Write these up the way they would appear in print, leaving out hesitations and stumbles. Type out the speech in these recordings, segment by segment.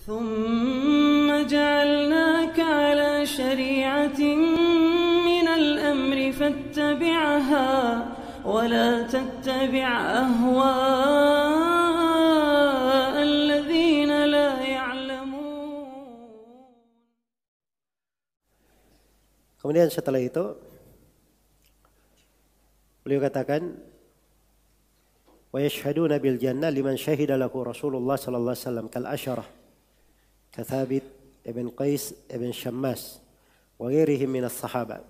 ثم جعلناك على شريعة من الأمر فاتبعها ولا تتبع أهواء الذين لا يعلمون. Kemudian setelah itu beliau katakan wa yashhaduna bil jannah liman syahida lahu Rasulullah sallallahu alaihi wasallam kal asyarah ka Thabit ibn Qais ibn Syammas wa ghairihim min as-sahabah.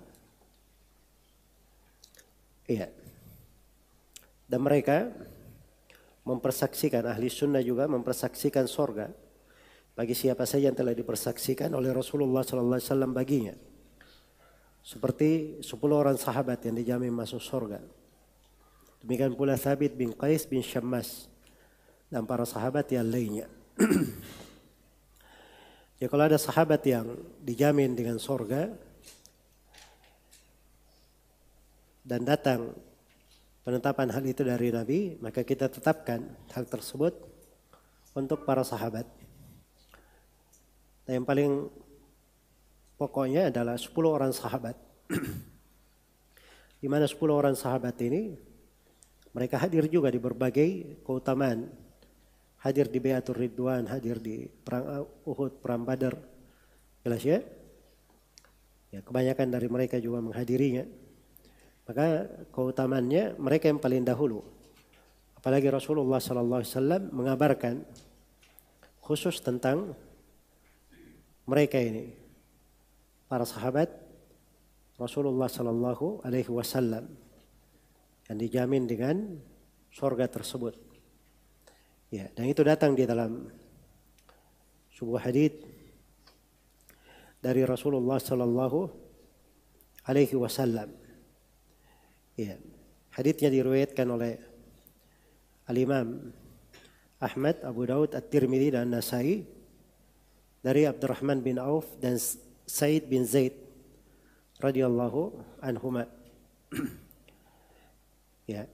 Iya. Dan mereka mempersaksikan, ahli sunnah juga mempersaksikan surga bagi siapa saja yang telah dipersaksikan oleh Rasulullah sallallahu alaihi wasallam baginya. Seperti 10 orang sahabat yang dijamin masuk surga. Demikian pula Thabit bin Qais bin Syammas dan para sahabat yang lainnya. Ya, kalau ada sahabat yang dijamin dengan surga dan datang penetapan hal itu dari Nabi, maka kita tetapkan hal tersebut untuk para sahabat. Dan yang paling pokoknya adalah 10 orang sahabat. Di mana 10 orang sahabat ini mereka hadir juga di berbagai keutamaan. Hadir di Bai'atul Ridwan, hadir di perang Uhud, perang Badar. Jelas ya? Ya, kebanyakan dari mereka juga menghadirinya. Maka keutamaannya mereka yang paling dahulu. Apalagi Rasulullah sallallahu alaihi wasallam mengabarkan khusus tentang mereka ini. Para sahabat Rasulullah sallallahu alaihi wasallam yang dijamin dengan surga tersebut. Ya, dan itu datang di dalam sebuah hadits dari Rasulullah sallallahu alaihi wasallam. Ya, haditsnya diriwayatkan oleh Al-Imam Ahmad, Abu Daud, At-Tirmidzi dan Nasai dari Abdurrahman bin Auf dan Said bin Zaid radhiyallahu anhuma. Ya.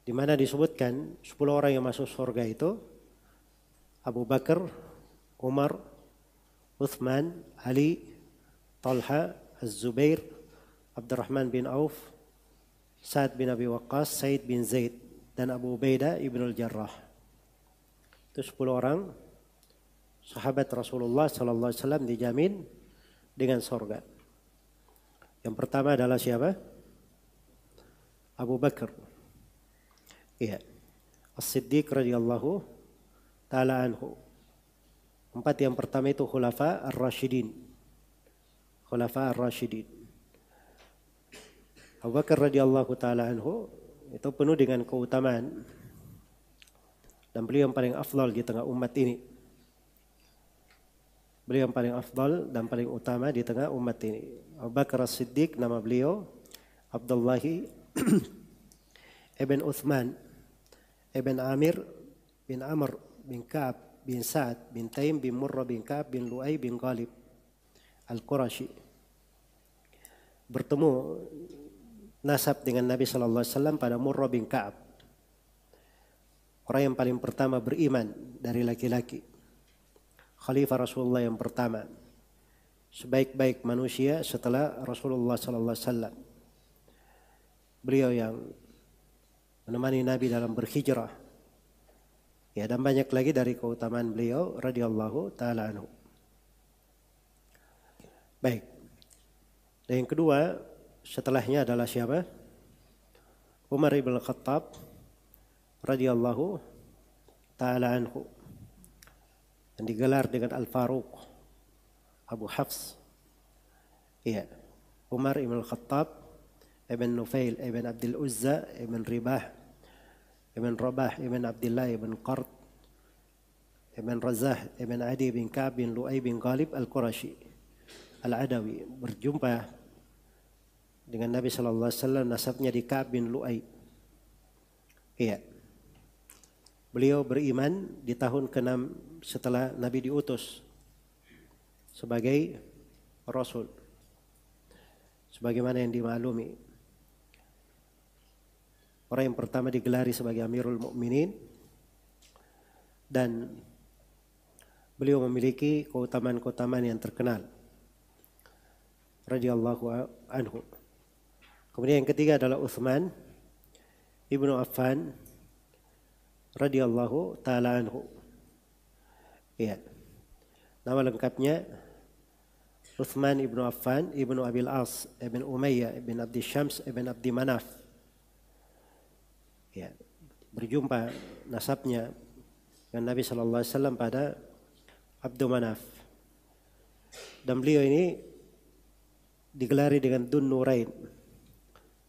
Di mana disebutkan 10 orang yang masuk surga itu Abu Bakar, Umar, Uthman, Ali, Talha, Az-Zubair, Abdurrahman bin Auf, Sa'ad bin Abi Waqqas, Said bin Zaid dan Abu Ubaidah ibn al-Jarrah. Itu 10 orang sahabat Rasulullah sallallahu alaihi wasallam dijamin dengan surga. Yang pertama adalah siapa? Abu Bakar. Iya. As-Siddiq radhiyallahu taala anhu. 4 yang pertama itu Khulafa ar-Rasyidin. Khulafa ar-Rasyidin. Abu Bakar radhiyallahu taala anhu itu penuh dengan keutamaan dan beliau yang paling afdal di tengah umat ini. Beliau yang paling afdal dan paling utama di tengah umat ini. Abu Bakar As-Siddiq, nama beliau Abdullah ibn Uthman ibn Amir bin Amr bin Ka'ab bin Sa'ad bin Taim bin Murrah bin Ka'ab bin Lu'ay bin Ghalib Al-Qurashi. Bertemu nasab dengan Nabi sallallahu alaihi wasallam pada Murrah bin Ka'ab. Orang yang paling pertama beriman dari laki-laki. Khalifah Rasulullah yang pertama, sebaik-baik manusia setelah Rasulullah sallallahu alaihi wasallam. Beliau yang menemani Nabi dalam berhijrah. Ya, dan banyak lagi dari keutamaan beliau radhiyallahu taala anhu. Baik. Dan yang kedua setelahnya adalah siapa? Umar ibn Khattab radhiyallahu taala anhu. Yang digelar dengan Al-Faruq, Abu Hafs. Iya. Umar ibn Khattab, ibn Nufail, ibn Abdul Uzza, ibn Ribah, ibn Rabah, ibn Abdullah, ibn Qart, ibn Razah, ibn Adi, bin Ka'ab, bin Lu'ay, bin Ghalib, Al-Qurashi, Al-Adawi. Berjumpa dengan Nabi sallallahu alaihi wasallam, nasabnya di Ka'ab bin Lu'ay. Iya. Beliau beriman di tahun ke-6 setelah Nabi diutus sebagai Rasul. Sebagaimana yang dimaklumi. Orang yang pertama digelari sebagai Amirul Mukminin dan beliau memiliki keutamaan-keutamaan yang terkenal radhiyallahu anhu. Kemudian yang ketiga adalah Utsman ibnu Affan radhiyallahu taala anhu. Ya. Nama lengkapnya Utsman ibnu Affan ibnu Abil As ibn Umayyah ibn Abdi Syams ibn Abdi Manaf. Ya. Berjumpa nasabnya dengan Nabi sallallahu alaihi wasallam pada Abdu Manaf. Dan beliau ini digelari dengan Dun Nurain.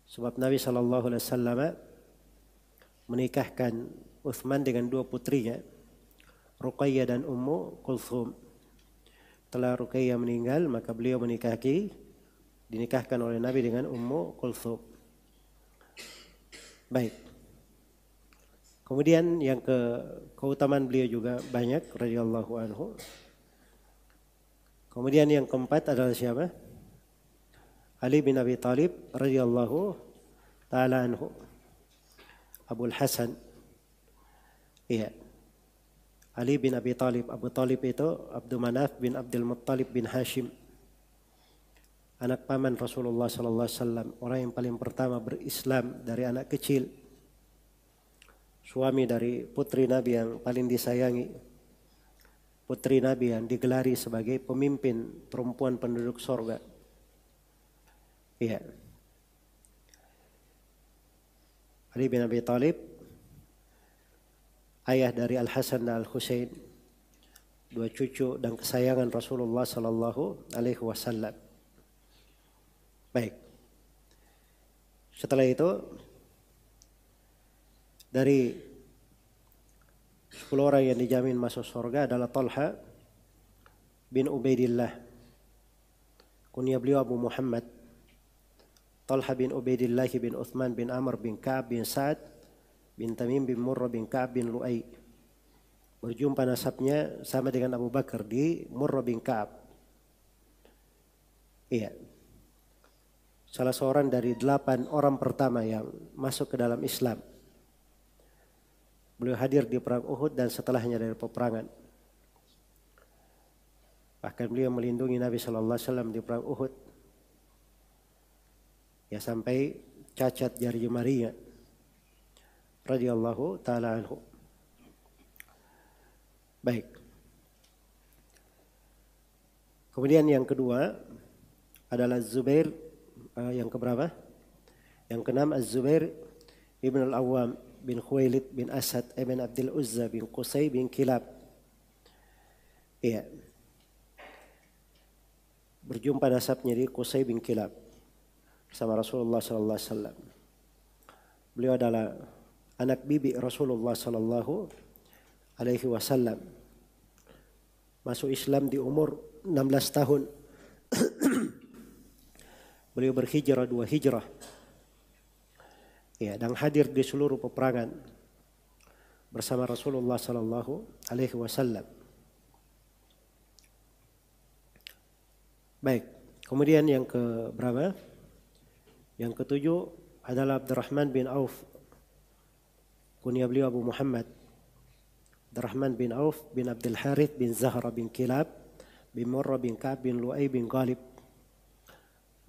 Sebab Nabi sallallahu alaihi wasallam menikahkan Utsman dengan dua putrinya, Ruqayyah dan Ummu Kulthum. Setelah Ruqayyah meninggal, maka beliau dinikahkan oleh Nabi dengan Ummu Kulthum. Baik. Kemudian yang keutamaan beliau juga banyak radhiyallahu anhu. Kemudian yang keempat adalah siapa? Ali bin Abi Thalib radhiyallahu taala anhu. Abul Hasan. Iya. Ali bin Abi Thalib. Abu Thalib itu Abdul Manaf bin Abdul Muttalib bin Hashim. Anak paman Rasulullah sallallahu alaihi wasallam, orang yang paling pertama berislam dari anak kecil. Suami dari putri Nabi yang paling disayangi. Putri Nabi yang digelari sebagai pemimpin perempuan penduduk surga. Iya. Ali bin Abi Thalib, ayah dari Al-Hasan dan Al-Husain, dua cucu dan kesayangan Rasulullah sallallahu alaihi wasallam. Baik. Setelah itu dari 10 orang yang dijamin masuk surga adalah Talha bin Ubaidillah. Kunya beliau Abu Muhammad. Talha bin Ubaidillah bin Uthman bin Amr bin Ka'ab bin Sa'ad bin Tamim bin Murrah bin Ka'ab bin Lu'ay. Berjumpa nasabnya sama dengan Abu Bakar di Murrah bin Ka'ab. Iya. Salah seorang dari 8 orang pertama yang masuk ke dalam Islam. Beliau hadir di perang Uhud dan setelahnya dari peperangan. Bahkan beliau melindungi Nabi sallallahu alaihi wasallam di perang Uhud. Ya sampai cacat jari jemarinya. Radhiyallahu taala anhu. Baik. Kemudian yang kedua adalah Zubair, yang keberapa? Yang keenam Az-Zubair ibn al-Awwam bin Khuwailid bin Asad ibn Abdul Uzza bin Qusay bin Kilab. Iya. Berjumpa nasabnya di Qusay bin Kilab bersama Rasulullah sallallahu alaihi wasallam. Beliau adalah anak bibi Rasulullah sallallahu alaihi wasallam. Masuk Islam di umur 16 tahun. Beliau berhijrah 2 hijrah. Ya, dan hadir di seluruh peperangan bersama Rasulullah sallallahu alaihi wasallam. Baik, kemudian yang ke berapa? Yang ketujuh adalah Abdurrahman bin Auf. Kunya beliau Abu Muhammad. Abdurrahman bin Auf bin Abdul Harith bin Zahra bin Kilab bin Murrah bin Ka'ab bin Lu'ay bin Ghalib.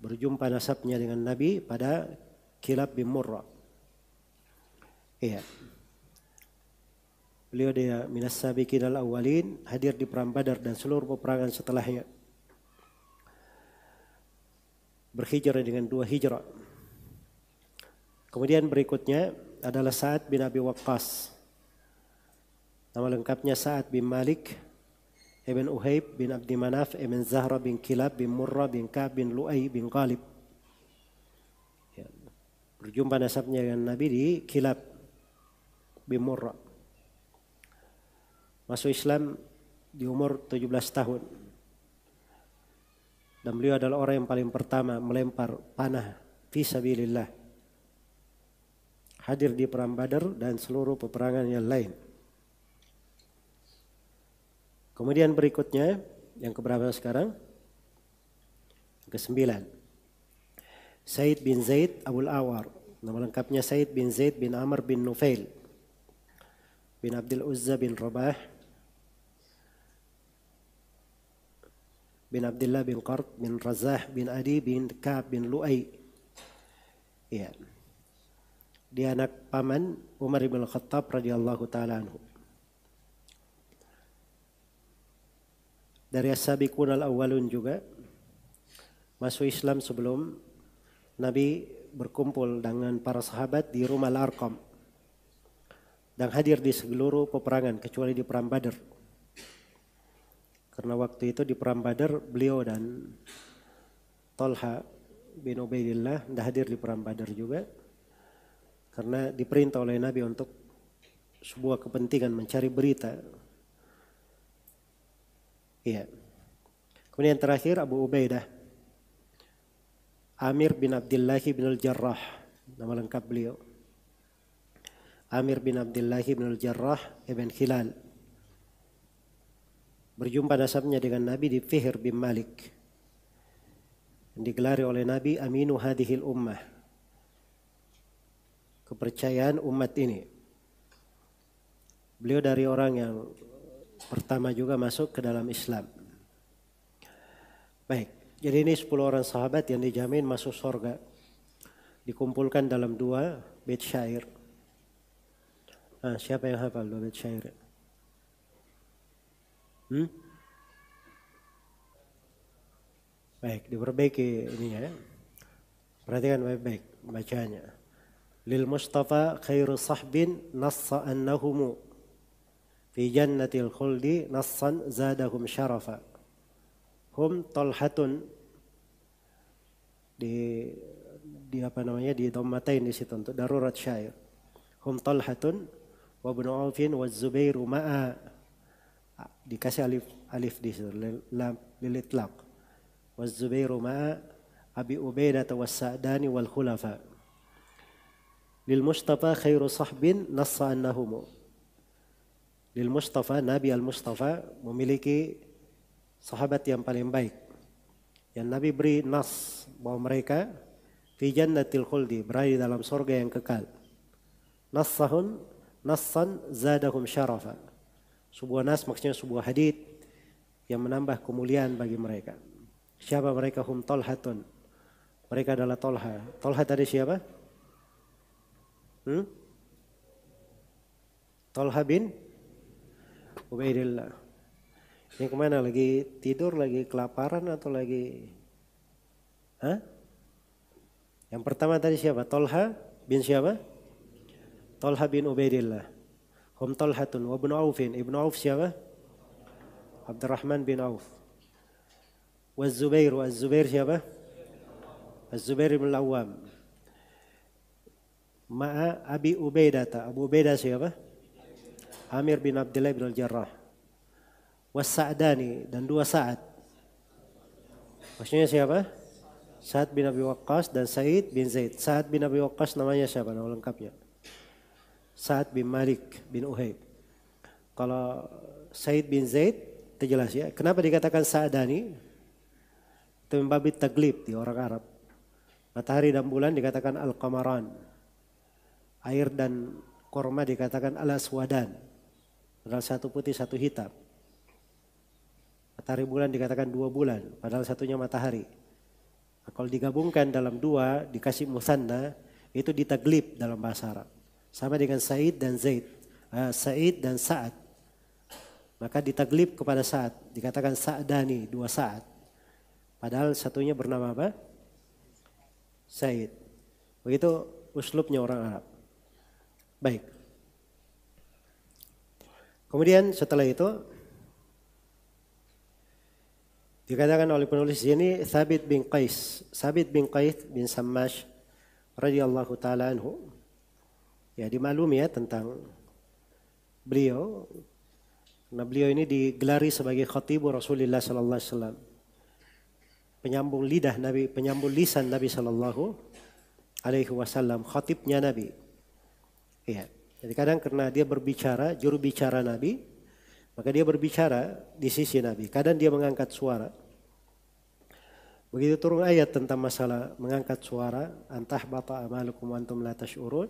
Berjumpa nasabnya dengan Nabi pada Kilab bin Murrah. Iya. Beliau dia minas sabiqin al-awwalin, hadir di perang Badar dan seluruh peperangan setelahnya. Berhijrah dengan 2 hijrah. Kemudian berikutnya adalah Sa'ad bin Abi Waqqas. Nama lengkapnya Sa'ad bin Malik ibn Uhayb bin Abdi Manaf ibn Zahra bin Kilab bin Murrah bin Ka'ab bin Lu'ay bin Ghalib. Ya. Berjumpa nasabnya dengan Nabi di Kilab bin Murrah. Masuk Islam di umur 17 tahun. Dan beliau adalah orang yang paling pertama melempar panah fi sabilillah. Hadir di perang Badar dan seluruh peperangan yang lain. Kemudian berikutnya, yang keberapa sekarang? Ke-9. Said bin Zaid Abul Awar. Nama lengkapnya Said bin Zaid bin Amr bin Nufail bin Abdul Uzza bin Rabah bin Abdullah bin Qart bin Razah bin Adi bin Ka'ab bin Lu'ay. Ya. Dia anak paman Umar bin Khattab radhiyallahu taala anhu. Dari as-sabiqun al-awwalun juga masuk Islam sebelum Nabi berkumpul dengan para sahabat di rumah Al-Arqam dan hadir di seluruh peperangan kecuali di perang Badar. Karena waktu itu di perang Badar beliau dan Talha bin Ubaidillah tidak hadir di perang Badar juga karena diperintah oleh Nabi untuk sebuah kepentingan mencari berita. Iya. Kemudian terakhir Abu Ubaidah Amir bin Abdullah bin Al-Jarrah, nama lengkap beliau Amir bin Abdullah bin Al-Jarrah ibn Khilal. Berjumpa nasabnya dengan Nabi di Fihr bin Malik, yang digelari oleh Nabi Aminu hadhil ummah, kepercayaan umat ini. Beliau dari orang yang pertama juga masuk ke dalam Islam. Baik, jadi ini 10 orang sahabat yang dijamin masuk surga, dikumpulkan dalam 2 bait syair. Siapa yang hafal 2 bait syair? Baik, diperbaiki ini ya. Perhatikan baik-baik bacanya. Lil Mustafa khairu sahbin nassa annahumu fi jannatil khuldi nassan zadahum syarafa. Hum Talhatun, di apa namanya, di dhammatain di situ untuk darurat syair. Hum Talhatun wa ibnu Aufin wa Zubairu ma'a, dikasih alif di situ lil itlaq. Wa Zubairu ma'a Abi Ubaidah wa Sa'dani wal khulafa. Lil Mustafa khairu sahbin nassa annahumu. Lil Mustafa, Nabi Al-Mustafa memiliki sahabat yang paling baik, yang Nabi beri nas bahwa mereka fi jannatil khuldi, berada di dalam surga yang kekal. Nassahun nassan zadahum syarafa. Sebuah nas maksudnya sebuah hadits yang menambah kemuliaan bagi mereka. Siapa mereka? Hum Talhatun, mereka adalah Talha. Talha tadi siapa? Talha bin Ubaidillah. Ini kemana? Lagi tidur, lagi kelaparan atau lagi? Yang pertama tadi siapa? Talha bin siapa? Talha bin Ubaidillah. Hum Talhatun wa ibnu Aufin. Ibnu Auf siapa? Abdurrahman bin Auf. Wa Zubair. Wa Zubair siapa? Az-Zubair bin Al-Awwam. Ma'a Abi Ubaidah. Abu Ubaidah siapa? Amir bin Abdullah bin Al-Jarrah. Was-Sa'dani, dan 2 Sa'ad. Maksudnya siapa? Sa'ad bin Abi Waqqas dan Sa'id bin Zaid. Sa'ad bin Abi Waqqas namanya siapa? Nama lengkapnya Sa'ad bin Malik bin Uhayb. Kalau Sa'id bin Zaid itu jelas ya. Kenapa dikatakan Sa'dani? Itu membabi taglib di orang Arab. Matahari dan bulan dikatakan Al-Qamaran. Air dan korma dikatakan Al-Aswadan. Padahal satu putih, satu hitam. Matahari bulan dikatakan 2 bulan, padahal satunya matahari. Nah, kalau digabungkan dalam 2, dikasih musanna, itu ditaglib dalam bahasa Arab. Sama dengan Sa'id dan Zaid. Sa'id dan Sa'ad. Maka ditaglib kepada Sa'ad. Dikatakan Sa'dani, 2 Sa'ad. Padahal satunya bernama apa? Sa'id. Begitu uslubnya orang Arab. Baik. Kemudian setelah itu dikatakan oleh penulis ini Thabit bin Qais. Thabit bin Qais bin Sammash radhiyallahu taala anhu. Ya, dimaklumi ya tentang beliau. Nah, beliau ini digelari sebagai khatibu Rasulullah sallallahu alaihi wasallam. Penyambung lidah Nabi, penyambung lisan Nabi sallallahu alaihi wasallam, khatibnya Nabi. Ya. Jadi kadang karena dia berbicara, juru bicara Nabi, maka dia berbicara di sisi Nabi. Kadang dia mengangkat suara. Begitu turun ayat tentang masalah mengangkat suara, antah bata amalukum antum la tash'urun,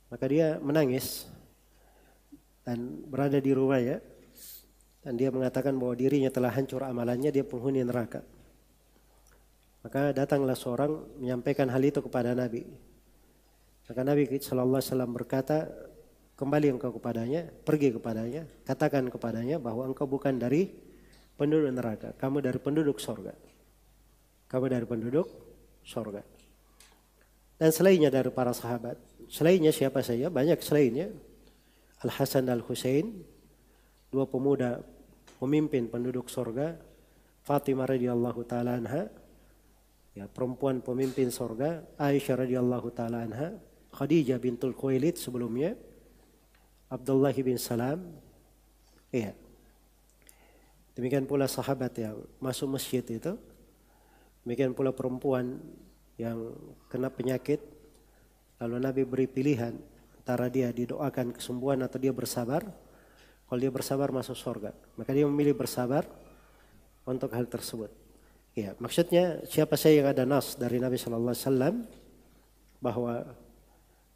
maka dia menangis dan berada di rumahnya dan dia mengatakan bahwa dirinya telah hancur amalannya, dia penghuni neraka. Maka datanglah seorang menyampaikan hal itu kepada Nabi. Maka Nabi SAW berkata, kembali engkau kepadanya, pergi kepadanya, katakan kepadanya bahwa engkau bukan dari penduduk neraka, kamu dari penduduk surga. Kamu dari penduduk surga. Dan selainnya dari para sahabat, selainnya siapa saja? Banyak selainnya. Al-Hasan Al-Husain, dua pemuda pemimpin penduduk surga. Fatimah radhiyallahu taala anha, ya, perempuan pemimpin surga. Aisyah radhiyallahu taala anha, Khadijah bintul Khuwailid sebelumnya, Abdullah bin Salam. Iya. Demikian pula sahabat yang masuk masjid itu. Demikian pula perempuan yang kena penyakit, lalu Nabi beri pilihan antara dia didoakan kesembuhan atau dia bersabar. Kalau dia bersabar masuk surga, maka dia memilih bersabar untuk hal tersebut. Ya, maksudnya siapa saja yang ada nas dari Nabi Shallallahu Alaihi Wasallam bahwa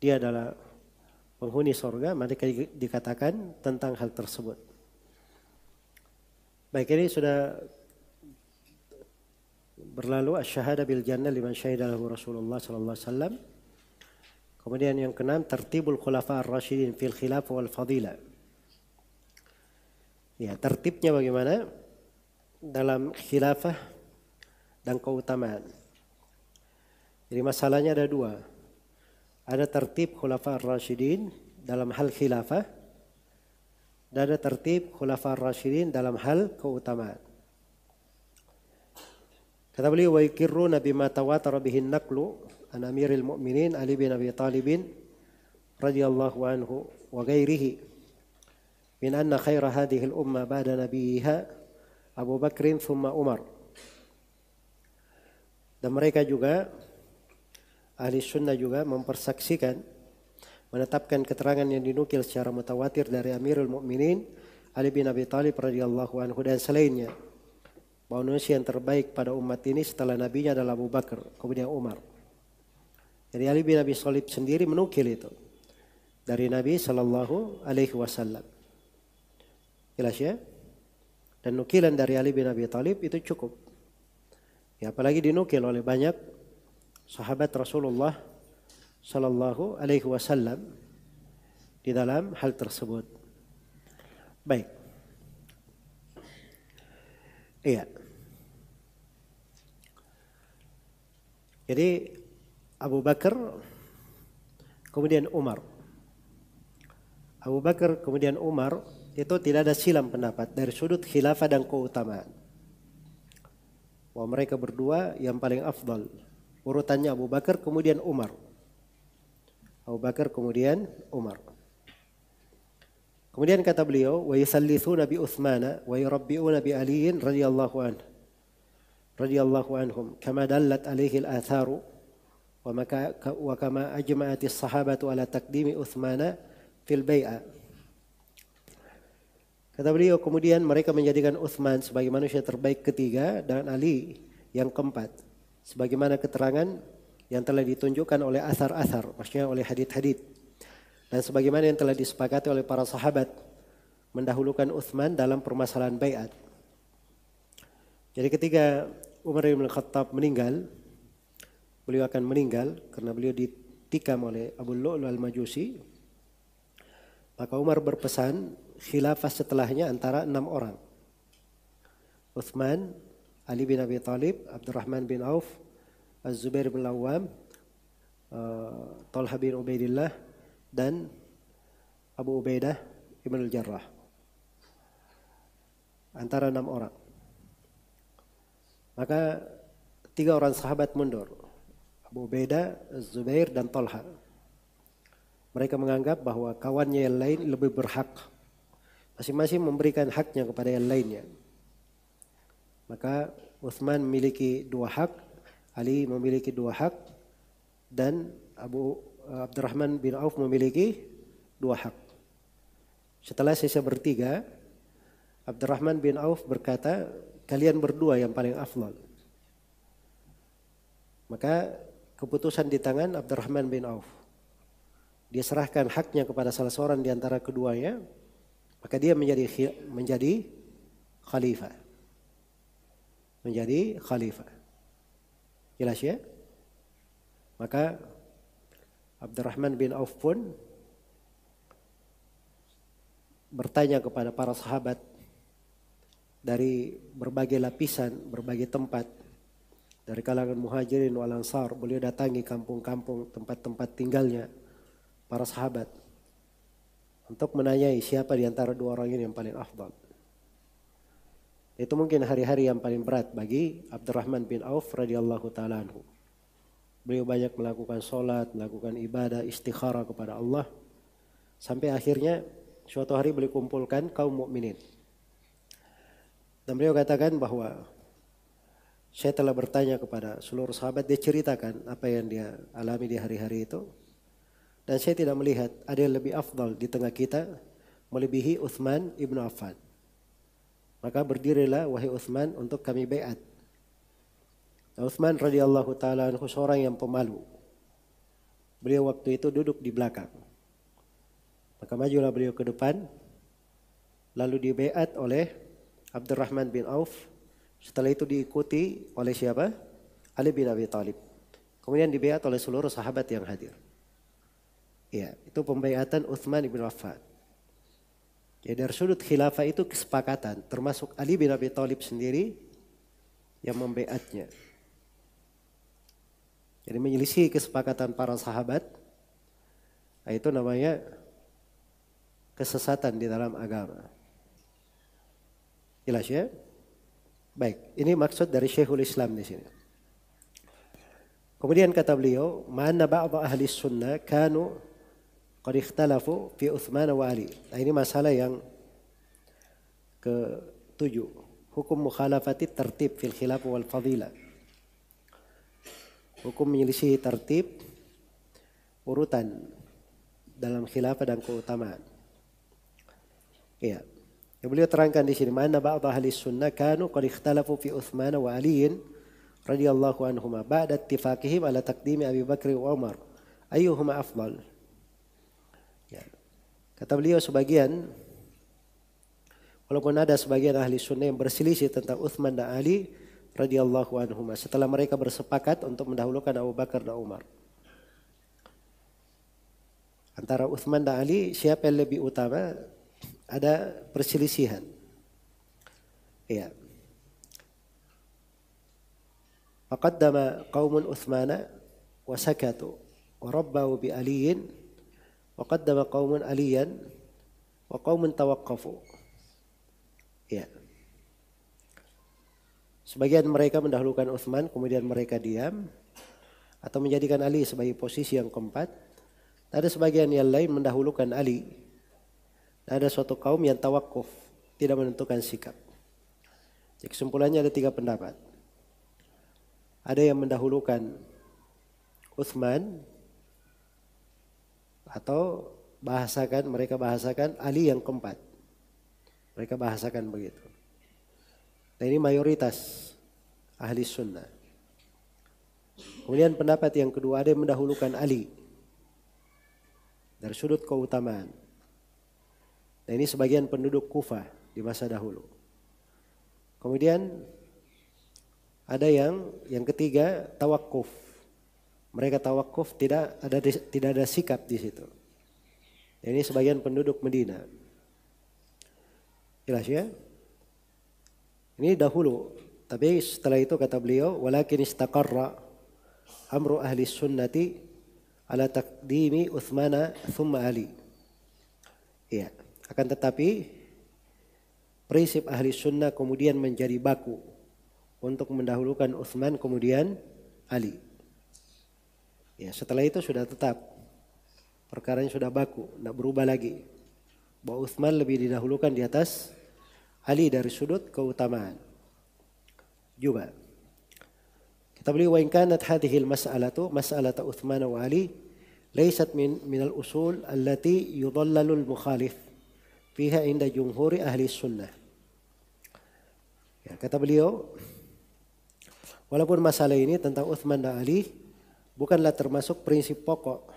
dia adalah penghuni surga, maka dikatakan tentang hal tersebut. Baik, ini sudah berlalu asyhadu bil jannah liman syahida lahu Rasulullah sallallahu alaihi wasallam. Kemudian yang keenam, tertibul khulafa ar-rasyidin fil khilaf wal fadilah. Ya, tertibnya bagaimana dalam khilafah dan keutamaan. Jadi masalahnya ada dua. Ada tertib khulafa ar-rasyidin dalam hal khilafah, dan ada tertib khulafa ar-rasyidin dalam hal keutamaan. Kata beliau, wa yukirruna bima tawatara bihin naqlu an amiril mu'minin Ali bin Abi Talibin radhiyallahu anhu wa ghairihi min anna khaira hadhihi al-umma ba'da nabiyha Abu Bakrin thumma Umar. Dan mereka juga, ahli sunnah juga mempersaksikan, menetapkan keterangan yang dinukil secara mutawatir dari Amirul Mukminin Ali bin Abi Thalib radhiyallahu anhu dan selainnya, bahwa manusia yang terbaik pada umat ini setelah nabinya adalah Abu Bakar, kemudian Umar. Jadi Ali bin Abi Thalib sendiri menukil itu dari Nabi sallallahu alaihi wasallam. Jelas ya? Dan nukilan dari Ali bin Abi Thalib itu cukup. Ya, apalagi dinukil oleh banyak sahabat Rasulullah sallallahu alaihi wasallam di dalam hal tersebut. Baik. Iya. Jadi Abu Bakar kemudian Umar. Abu Bakar kemudian Umar itu tidak ada silam pendapat dari sudut khilafah dan keutamaan. Bahwa mereka berdua yang paling afdal. Urutannya Abu Bakar kemudian Umar. Abu Bakar kemudian Umar. Kemudian kata beliau, wa yusallithuna bi Utsmana wa yurabbi'una bi Aliin radhiyallahu anhum kama dallat alaihi al-atharu wa kama ajma'at as-sahabatu ala taqdimi Utsmana fil bai'ah. Kata beliau, kemudian mereka menjadikan Utsman sebagai manusia terbaik ketiga dan Ali yang keempat, sebagaimana keterangan yang telah ditunjukkan oleh asar-asar, maksudnya oleh hadits-hadits, dan sebagaimana yang telah disepakati oleh para sahabat mendahulukan Utsman dalam permasalahan bai'at. Jadi ketika Umar bin Khattab meninggal, beliau akan meninggal karena beliau ditikam oleh Abu Lu'lu' al-Majusi, maka Umar berpesan khilafah setelahnya antara 6 orang. Utsman, Ali bin Abi Thalib, Abdurrahman bin Auf, Az-Zubair bin Awam, Talha bin Ubaidillah, dan Abu Ubaidah Ibn al-Jarrah. Antara 6 orang. Maka 3 orang sahabat mundur. Abu Ubaidah, Az-Zubair, dan Talha. Mereka menganggap bahwa kawannya yang lain lebih berhak. Masing-masing memberikan haknya kepada yang lainnya. Maka Utsman memiliki 2 hak, Ali memiliki 2 hak, dan Abdurrahman bin Auf memiliki 2 hak. Setelah sisa bertiga, Abdurrahman bin Auf berkata, kalian berdua yang paling afdal. Maka keputusan di tangan Abdurrahman bin Auf. Dia serahkan haknya kepada salah seorang di antara keduanya, maka dia menjadi khalifah. Menjadi khalifah. Jelas ya? Maka Abdurrahman bin Auf pun bertanya kepada para sahabat dari berbagai lapisan, berbagai tempat, dari kalangan muhajirin wal ansar. Beliau datangi kampung-kampung tempat-tempat tinggalnya para sahabat untuk menanyai siapa di antara dua orang ini yang paling afdal. Itu mungkin hari-hari yang paling berat bagi Abdurrahman bin Auf radhiyallahu taala anhu. Beliau banyak melakukan sholat, melakukan ibadah, istikharah kepada Allah, sampai akhirnya suatu hari beliau kumpulkan kaum mukminin. Dan beliau katakan bahwa saya telah bertanya kepada seluruh sahabat, dia ceritakan apa yang dia alami di hari-hari itu. Dan saya tidak melihat ada yang lebih afdal di tengah kita melebihi Utsman ibnu Affan. Maka berdirilah wahai Utsman untuk kami baiat. Utsman radhiyallahu taala anhu seorang yang pemalu. Beliau waktu itu duduk di belakang. Maka majulah beliau ke depan, lalu dibaiat oleh Abdurrahman bin Auf. Setelah itu diikuti oleh siapa? Ali bin Abi Thalib. Kemudian dibaiat oleh seluruh sahabat yang hadir. Ya, itu pembaiatan Utsman bin Affan. Ya, dari sudut khilafah itu kesepakatan, termasuk Ali bin Abi Thalib sendiri yang membaiatnya. Jadi menyelisih kesepakatan para sahabat, itu namanya kesesatan di dalam agama. Jelas ya? Baik, ini maksud dari Syekhul Islam di sini. Kemudian kata beliau, "Ma'anna ba'd ahli sunnah kanu qad ikhtalafu fi Utsman wa Ali." Nah, ini masalah yang ke-7. Hukum mukhalafati tertib fil khilaf wal fadilah. Hukum menyelisih tertib urutan dalam khilafah dan keutamaan. Iya. Ya, beliau terangkan di sini, "Ma'anna ba'd ahli sunnah kanu qad ikhtalafu fi Utsman wa Ali radhiyallahu anhuma ba'da ittifaqihim ala taqdimi Abi Bakr wa Umar. Ayyuhuma afdal?" Ya. Kata beliau sebagian, walaupun ada sebagian ahli sunnah yang berselisih tentang Utsman dan Ali radhiyallahu anhuma setelah mereka bersepakat untuk mendahulukan Abu Bakar dan Umar. Antara Utsman dan Ali siapa yang lebih utama? Ada perselisihan. Iya. Faqaddama qaumun Utsmana wa sakatu wa rabbau bi Aliyin wa qaddama qaumun Aliyan wa qaumun tawaqqafu. Iya. Sebagian mereka mendahulukan Utsman, kemudian mereka diam atau menjadikan Ali sebagai posisi yang keempat. Ada sebagian yang lain mendahulukan Ali. Ada suatu kaum yang tawakuf, tidak menentukan sikap. Jadi kesimpulannya ada 3 pendapat. Ada yang mendahulukan Utsman atau mereka bahasakan Ali yang keempat. Mereka bahasakan begitu. Nah, ini mayoritas ahli sunnah. Kemudian pendapat yang kedua, ada yang mendahulukan Ali dari sudut keutamaan. Nah, ini sebagian penduduk Kufah di masa dahulu. Kemudian ada yang ketiga tawakuf. Mereka tawakuf, tidak ada sikap di situ. Nah, ini sebagian penduduk Medina. Jelas ya? Ini dahulu, tapi setelah itu kata beliau, walakin istaqarra amru ahli sunnati ala taqdimi Utsmana thumma Ali. Iya, akan tetapi prinsip ahli sunnah kemudian menjadi baku untuk mendahulukan Utsman kemudian Ali. Ya, setelah itu sudah tetap perkaranya sudah baku, tidak berubah lagi. Bahwa Utsman lebih didahulukan di atas Ali dari sudut keutamaan. Juga kata beliau, wa in kanat hadhihi al-mas'alatu mas'alatu Utsman wa Ali laysat min al-usul allati yudallalu al-mukhalif fiha inda jumhuri ahli sunnah. Ya, kata beliau, walaupun masalah ini tentang Utsman dan Ali bukanlah termasuk prinsip pokok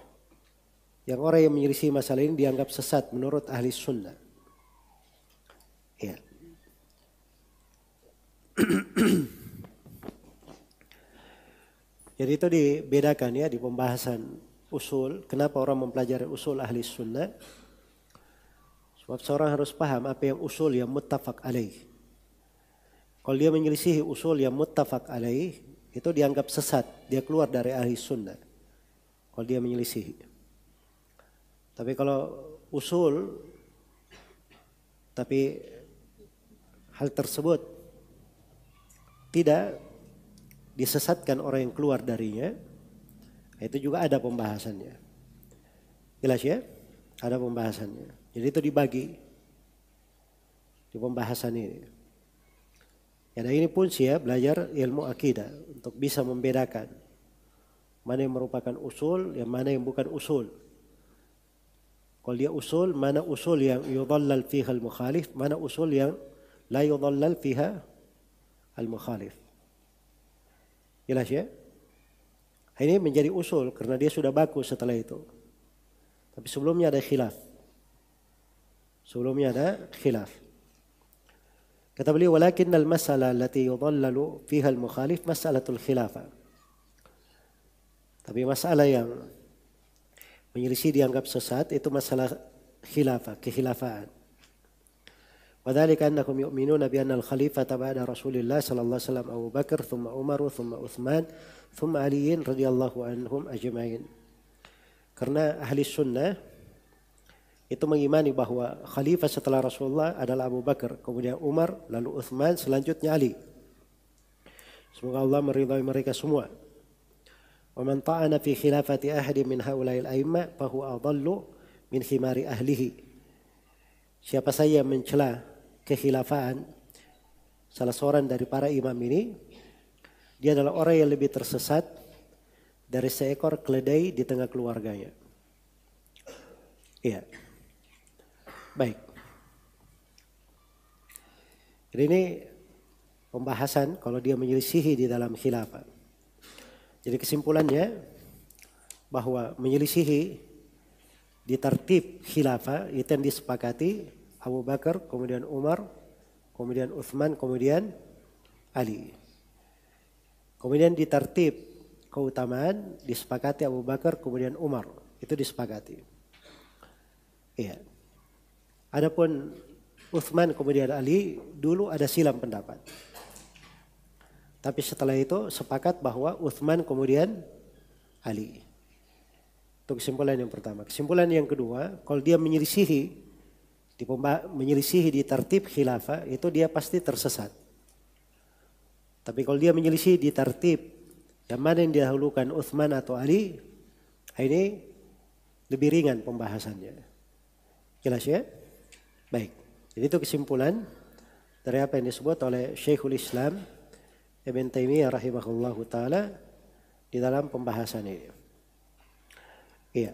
yang orang yang menyelisih masalah ini dianggap sesat menurut ahli sunnah. Ya. Jadi itu dibedakan ya di pembahasan usul. Kenapa orang mempelajari usul ahli sunnah? Sebab seorang harus paham apa yang usul yang muttafaq alaih. Kalau dia menyelisihi usul yang muttafaq alaih, itu dianggap sesat. Dia keluar dari ahli sunnah. Kalau dia menyelisihi. Tapi kalau usul, tapi hal tersebut tidak disesatkan orang yang keluar darinya, itu juga ada pembahasannya. Jelas ya? Ada pembahasannya. Jadi itu dibagi di pembahasan ini. Ya, dan ini pun sih ya, belajar ilmu akidah untuk bisa membedakan mana yang merupakan usul, yang mana yang bukan usul. Kalau dia usul, mana usul yang yudhallal fiha al-mukhalif, mana usul yang la yudhallal fiha al-mukhalif. Jelas ya? Ini menjadi usul karena dia sudah baku setelah itu. Tapi sebelumnya ada khilaf. Sebelumnya ada khilaf. Kata beliau, walakin al-mas'alah allati yudhallalu fiha al-mukhalif mas'alatul khilafah. Tapi masalah yang menyelisih dianggap sesat itu masalah khilafah, kekhilafaan. Wadhalika annakum yu'minuna bi anna al-khalifata ba'da Rasulillah sallallahu alaihi wasallam Abu Bakar, thumma Umar, thumma Uthman, thumma Ali radhiyallahu anhum ajma'in. Karena ahli sunnah itu mengimani bahwa khalifah setelah Rasulullah adalah Abu Bakar, kemudian Umar, lalu Uthman, selanjutnya Ali. Semoga Allah meridhai mereka semua. Wa man ta'ana fi khilafati ahadin min haula'il a'immah fa huwa adallu min khimari ahlihi. Siapa saja mencela kekhilafaan salah seorang dari para imam ini, dia adalah orang yang lebih tersesat dari seekor keledai di tengah keluarganya. Iya. Baik. Jadi ini pembahasan kalau dia menyelisihi di dalam khilafah. Jadi kesimpulannya bahwa menyelisihi di tertib khilafah itu yang disepakati Abu Bakar, kemudian Umar, kemudian Uthman, kemudian Ali. Kemudian di tertib keutamaan disepakati Abu Bakar, kemudian Umar. Itu disepakati. Iya. Adapun Uthman kemudian Ali dulu ada silang pendapat. Tapi setelah itu sepakat bahwa Uthman kemudian Ali. Itu kesimpulan yang pertama. Kesimpulan yang kedua, kalau dia menyelisihi di tertib khilafah, itu dia pasti tersesat. Tapi kalau dia menyelisih di tertib yang mana yang didahulukan Uthman atau Ali, ini lebih ringan pembahasannya. Jelas ya? Baik. Jadi itu kesimpulan dari apa yang disebut oleh Syekhul Islam Ibn Taimiyah rahimahullahu ta'ala di dalam pembahasan ini. Iya.